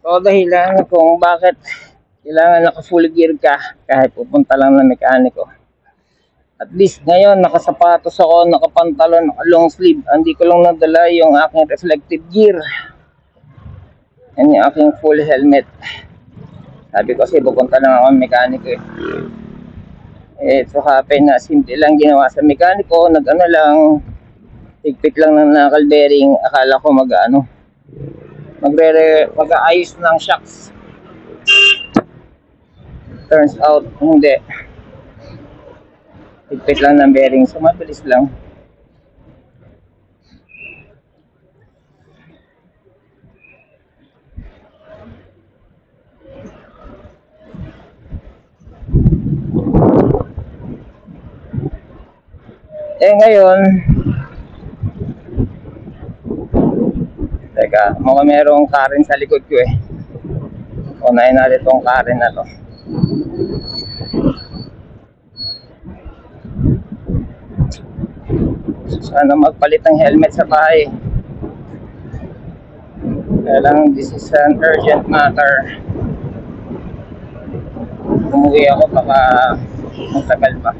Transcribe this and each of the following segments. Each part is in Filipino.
O dahilan kung bakit kailangan naka-full gear ka kahit pupunta lang ng mekaniko. At least ngayon nakasapatos ako, nakapantalon, naka-long sleeve. Hindi ko lang nadala yung aking reflective gear. Yan yung aking full helmet. Sabi ko kasi pupunta lang ako ng mekaniko eh. So happen na simple lang ginawa sa mekaniko, nag-ano lang, higpit lang ng knuckle bearing. Akala ko mag-aayos ng shocks. Turns out hindi, higpit lang ng bearing, so mabilis lang. Ngayon, teka, mukhang merong Karen sa likod ko eh. Unahin natin itong Karen na to. Sana magpalit ng helmet sa bahay. Kailangan, this is an urgent matter. Umuwi ako baka matagal pa.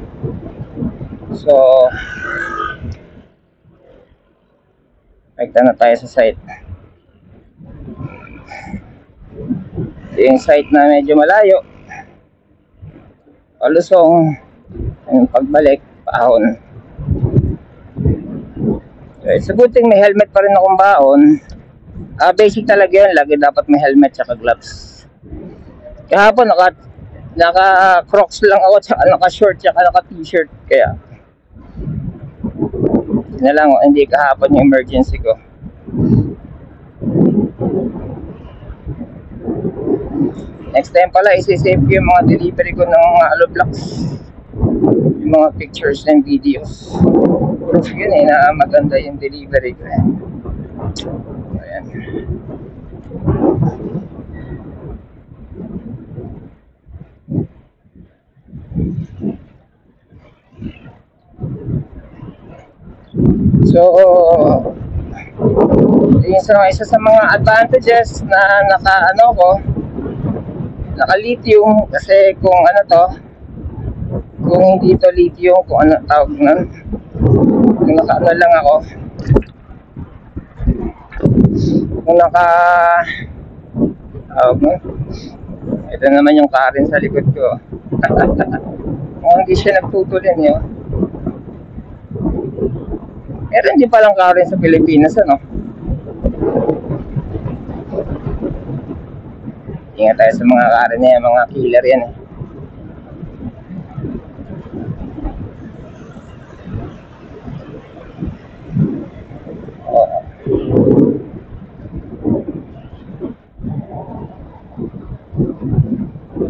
So, nagta na tayo sa site. Yung site na medyo malayo. Palusong. Yung pagbalik, paahon. So, it's a good thing may helmet pa rin akong baon. Basic talaga yun. Lagi dapat may helmet tsaka gloves. Kahapon naka-crocs lang ako, tsaka naka-short, tsaka naka-t-shirt. Kaya na lang, hindi kahapon yung emergency ko. Next time pala, isi-save ko yung mga delivery ko ng mga Aloblocks. Yung mga pictures and videos. Proof yun eh, na maganda yung delivery ko eh. Ayan. So, isa sa mga advantages na naka-lithium, kasi kung hindi to lithium, kung ano tawag nun, kung naka-ano lang ako, kung ito naman yung Karen sa likod ko. Kung hindi siya nagtutulin yun. Meron din palang Karen sa Pilipinas, ano? Ingat tayo sa mga Karen na yan, mga killer yan eh.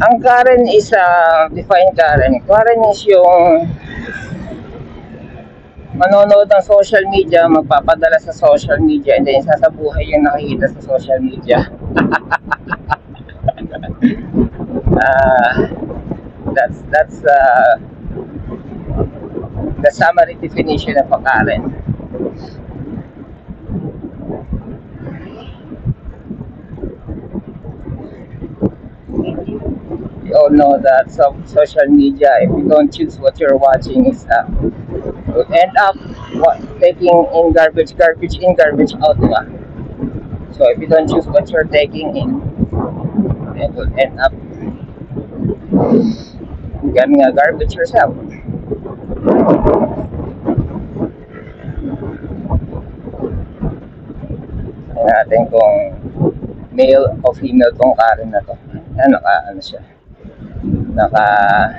Ang Karen is define Karen. Karen is yung manonood ng social media, magpapadala sa social media, and then sasabuhay yung nakikita sa social media. That's the summary definition of a Karen. You all know that social media, if you don't choose what you're watching, is will end up taking in garbage in, garbage out, diba? So if you don't choose what you're taking in, it will end up becoming a garbage yourself. Tingnan natin kung male o female tong Karen na to. Ano siya? Naka-tint.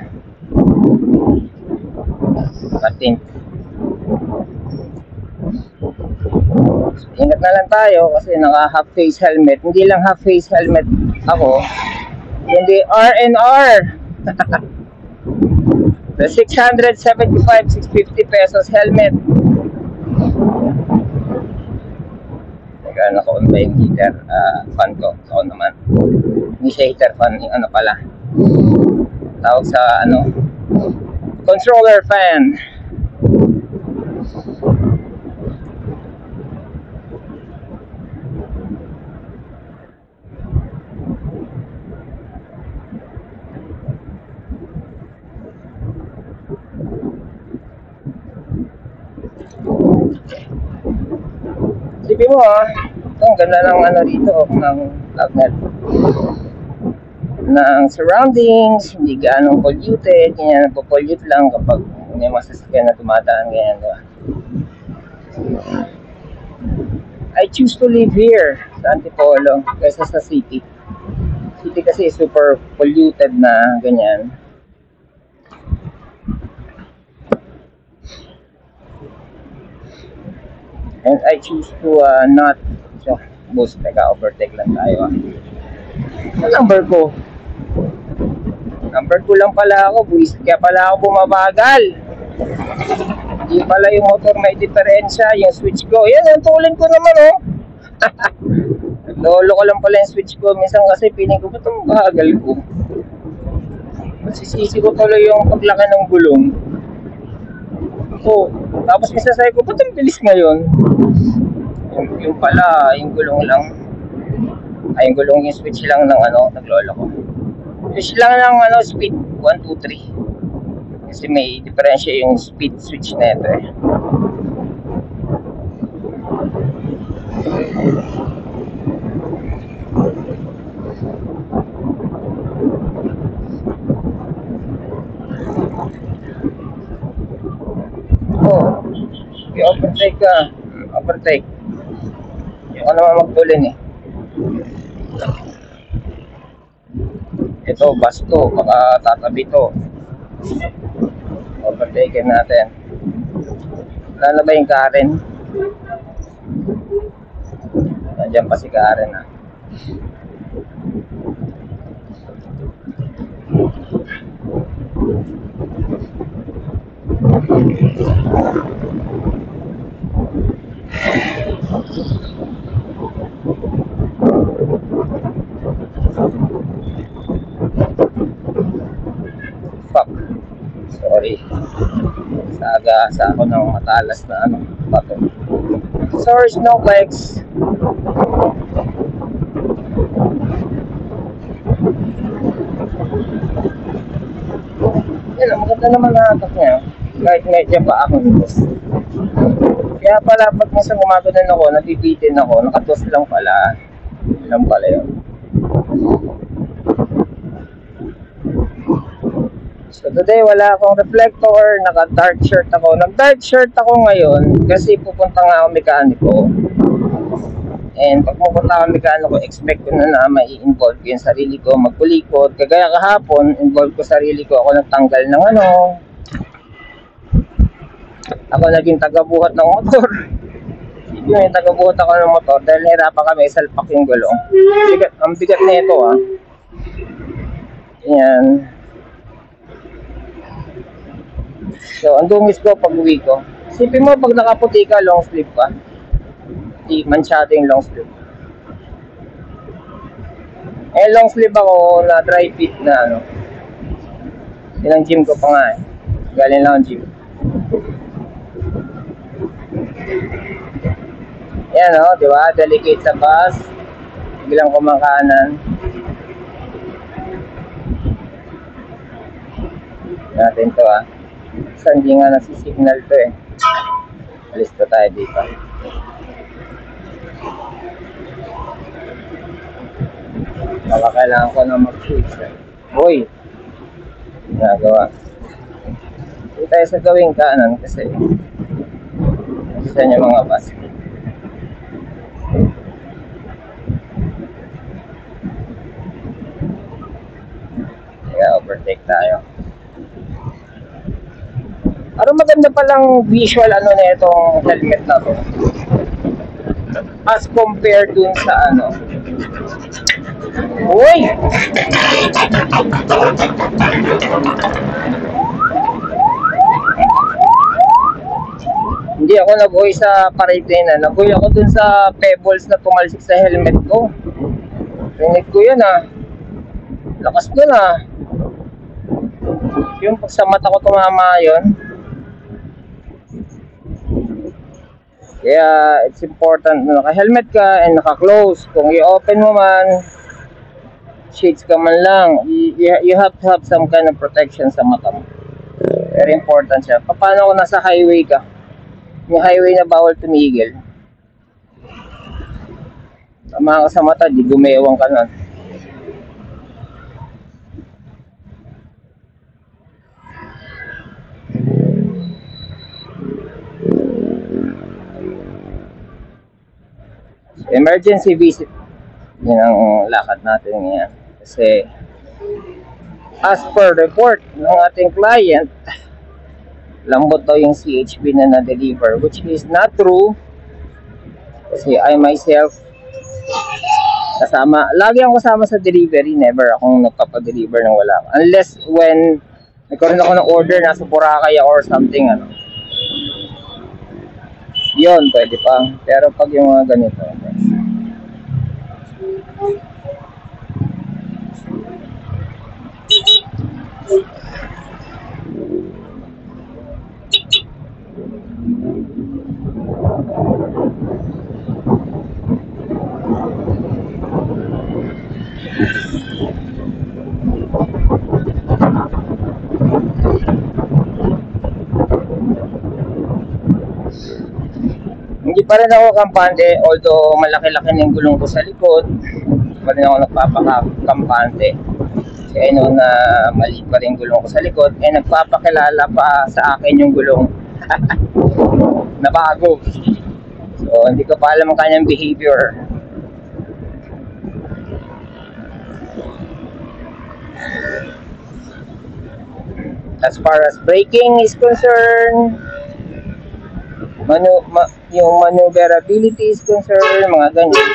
So, ingat na lang tayo kasi naka-half face helmet. Hindi lang half face helmet ako, hindi R&R. The 650 pesos helmet. Teka, naka-on ba yung heater fan ko? Ako naman. Hindi siya heater fan, yung ano pala, tawag sa controller fan. Isipin mo ito, ang ganda ng ano dito, ng Lagnet. Ng surroundings, hindi ganong polluted, kanya nagpo-pollute lang kapag may masasakyan na tumadaan, ganyan, diba? I choose to live here sa Antipolo kaysa sa city. City kasi super polluted na ganyan. And I choose to not boost, teka, overtake lang tayo. Number ko lang pala ako, buwis, kaya pala ako bumabagal. Hindi pala yung motor may diferensya, yung switch ko. Yan, ang tulin ko naman Lolo ko lang pala yung switch ko. Minsan kasi piling ko, ba't ang bagal ko? Masisisi ko tuloy yung paglaki ng gulong. So, tapos minsan sabi ko, ba't ang bilis ngayon? Yung pala, yung gulong lang. Ay, yung gulong, yung switch lang ng naglolo ko. Switch lang ng speed 1, 2, 3. Kasi may diferensya yung speed switch na ito i-overtake ka. Overtake. Yung naman magtulin Ito, bus to. Baka tatabi to. Overtake natin. Wala na ba yung Karen? Nandiyan pa si Karen Fuck. Sorry. Sa ako ng matalas na bato. Sorry, Snowflakes. Yan, maganda naman nakatak niya. Kahit medyo pa ako nito. Kaya pala pag minsan gumagano'n ako, napipitin ako, nakatos lang pala. Lang pala yun. So today wala akong reflector, naka-dark shirt ako. Nag-dark shirt ako ngayon kasi pupunta nga ako mekaniko. And pag pupunta ako mekaniko, expect ko na mai-involve ko yung sarili ko, magpulikod. Kagaya kahapon, involve ko sarili ko. Ako nagtanggal ng ako naging tagabuhat ng motor. Yung tagabuhat ako ng motor dahil nahirapan kami isalpak yung gulong. Ang bigat na ito Yan. So, ang dungis ko pag uwi ko. Isipin mo pag nakaputi ka, long sleeve pa. Di mansyado yung long sleeve. Long sleeve ako na dry fit na Yan ang gym ko pa nga Galing lang ang gym. Yan di ba? Delicate sa bus. Biglang kumakanan. Natin to Kasi hindi nga nasisignal to Alis to tayo dito. Baka kailangan ko na mag-switch Boy! Ginagawa. Hindi tayo sa gawing kanan kasi gusto niya mga bus. Kaya overtake tayo. Pero maganda palang visual na itong helmet na to. As compared dun sa Uy! Hindi ako nag-uwi sa parade na. Nag-uwi ako dun sa pebbles na tumalsik sa helmet ko. Rinig ko yun Lakas dun Yung pag sa mata ko tumama yun. Kaya it's important na naka-helmet ka and naka-close. Kung i-open mo man, shades ka man lang, you have to have some kind of protection sa mata mo. Very important siya. Paano kung nasa highway ka? Yung highway na bawal tumigil. Tama ka sa mata, di gumewang ka nun. Emergency visit. Yan ang lakad natin ngayon. Kasi as per report ng ating client, lambot daw yung CHP na na-deliver, which is not true. Kasi I myself, lagi akong kasama sa delivery, never akong nagpapadeliver ng wala. Unless when nagkaroon ako ng order, nasa Boracay or something, ano. Yun, pwede pa. Pero pag yung mga ganito, hindi pa rin ako kampante, although malaki-laki na yung gulong ko sa likod, hindi pa rin ako nagpapakampante. Kaya no na mali pa rin gulong ko sa likod, nagpapakilala pa sa akin yung gulong na bago. So, hindi ko pa alam ang kanyang behavior. As far as braking is concerned, yung maneuverability is concerned, mga ganyan.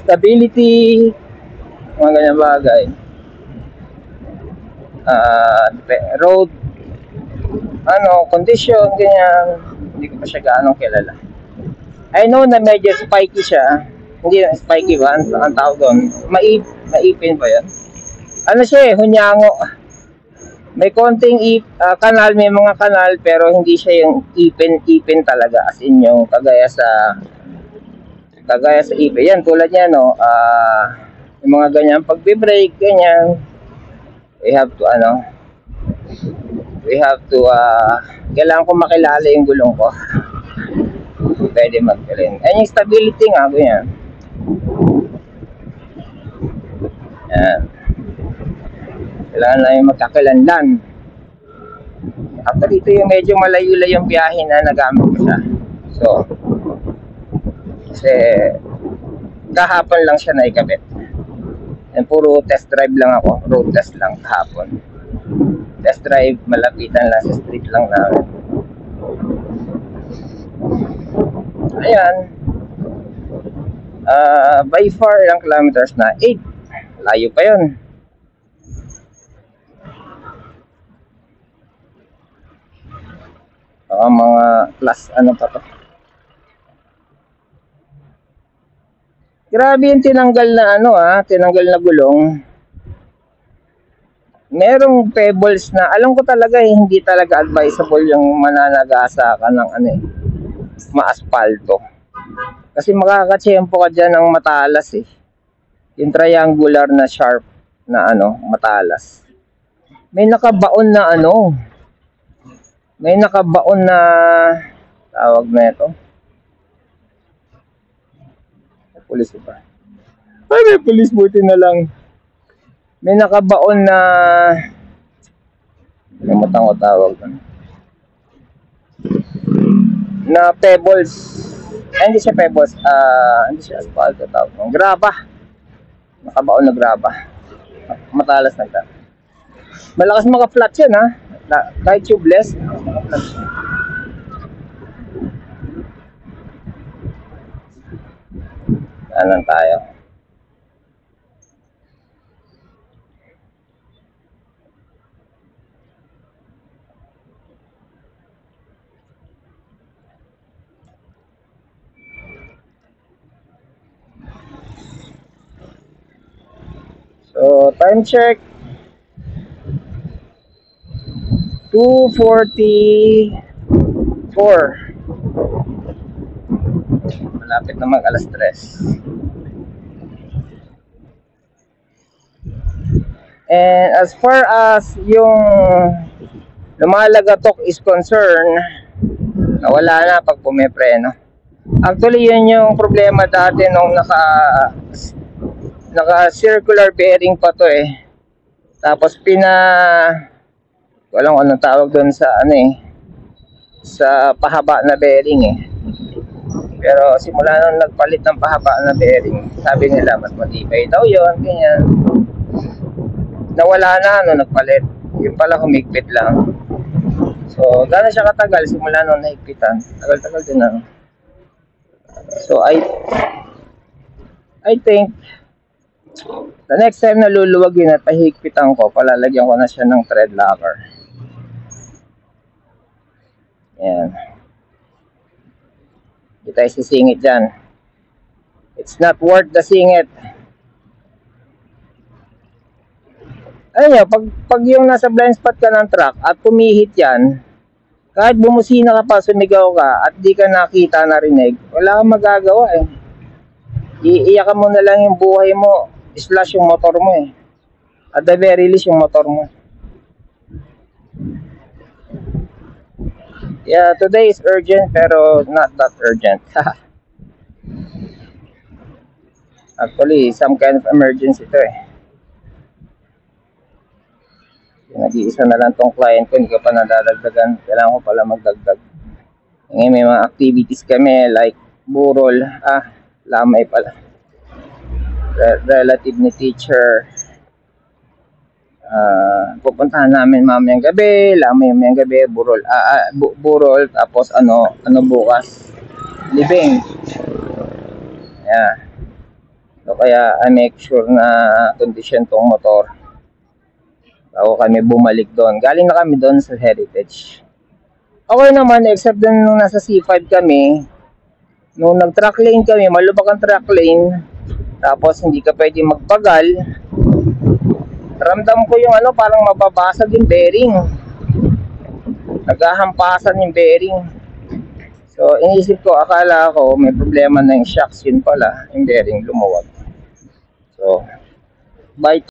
Stability, mga ganyan bagay. Road condition, ganyan, hindi ko pa siya gaano kilala. I know na medyo spiky siya. Hindi na spiky ba? Ang tawag doon, maipin ba yan? Ano siya hunyango. May konting kanal, may mga kanal, pero hindi siya yung ipin talaga, as in yung kagaya sa ipin. Yan, tulad niya, no, yung mga ganyan, pag-brake, ganyan, we have to, kailangan ko makilala yung gulong ko. Pwede magkalin. And yung stability nga, ganyan. Yan. Kailangan lang yung magkakilanlan. After dito yung medyo malayo-layo yung biyahe na nagamit ko siya. So, kasi kahapon lang siya naikabit. And puro test drive lang ako. Road test lang kahapon. Test drive, malapitan lang sa street lang namin. Ayan. By far, ilang kilometers na? 8. Layo pa yun. Mga plus pa to. Grabe yung tinanggal na tinanggal na gulong. Merong pebbles na, alam ko talaga hindi talaga advisable yung mananagasa ka ng maaspalto. Kasi makakatsyempo ka dyan ng matalas yung triangular na sharp na matalas. May nakabaon na tawag na ito. Pulis pa. Ay, may pulis, buti na lang. May nakabaon na limutan ko tawag na pebbles. Hindi siya pebbles, hindi siya asphalt tawag. Graba. Nakabaon na graba. Matalas na ito. Malakas maka-flat yan kahit tubeless. Anan tayo. So, time check. 2:44. Malapit na mag alas 3. And as far as yung lumalagatok is concerned, nawala na pag pumipreno. Actually, yun yung problema dati nung naka circular bearing pa to eh. Tapos walang anong tawag doon sa sa pahaba na bearing eh. Pero simula nung nagpalit ng pahaba na bearing, sabi nila mas matibay daw yun, ganyan. Nawala na nagpalit. Yung pala humigpit lang. So, gano'n siya katagal simula nung nahigpitan. Tagal-tagal din na. So, I think the next time na luluwagin at pahigpitan ko, palalagyan ko na siya ng thread locker. Yan. Hindi tayo sisingit dyan. It's not worth the singit. Ayun nyo, pag yung nasa blind spot ka ng truck at pumihit yan, kahit bumusina ka pa, sumigaw ka, at di ka nakita, narinig, wala kang magagawa eh. Iiyakan mo na lang yung buhay mo, slash yung motor mo eh. At the very least yung motor mo. Yeah, today is urgent pero not that urgent. Actually, some kind of emergency ito eh. Nag-iisa na lang tong client ko, hindi ko pa nadadagdagan. Kailangan ko pala magdagdag. Ngayon may mga activities kami like burol. Lamay pala. Relative ni teacher. Pupuntahan namin mamayang gabi. Lamay mamayang gabi. Burol. Burol. Tapos ano bukas? Libing. Yeah. So kaya I make sure na condition tong motor. Bago kami bumalik doon. Galing na kami doon sa Heritage. Okay naman, except dun nung nasa C5 kami, nung nag-track lane kami, malubak ang track lane, tapos hindi ka pwede magpagal, ramdam ko yung parang mababasag yung bearing. Naghahampasan yung bearing. So, inisip ko, akala ko may problema na yung shocks, yun pala, yung bearing lumuwag. So, by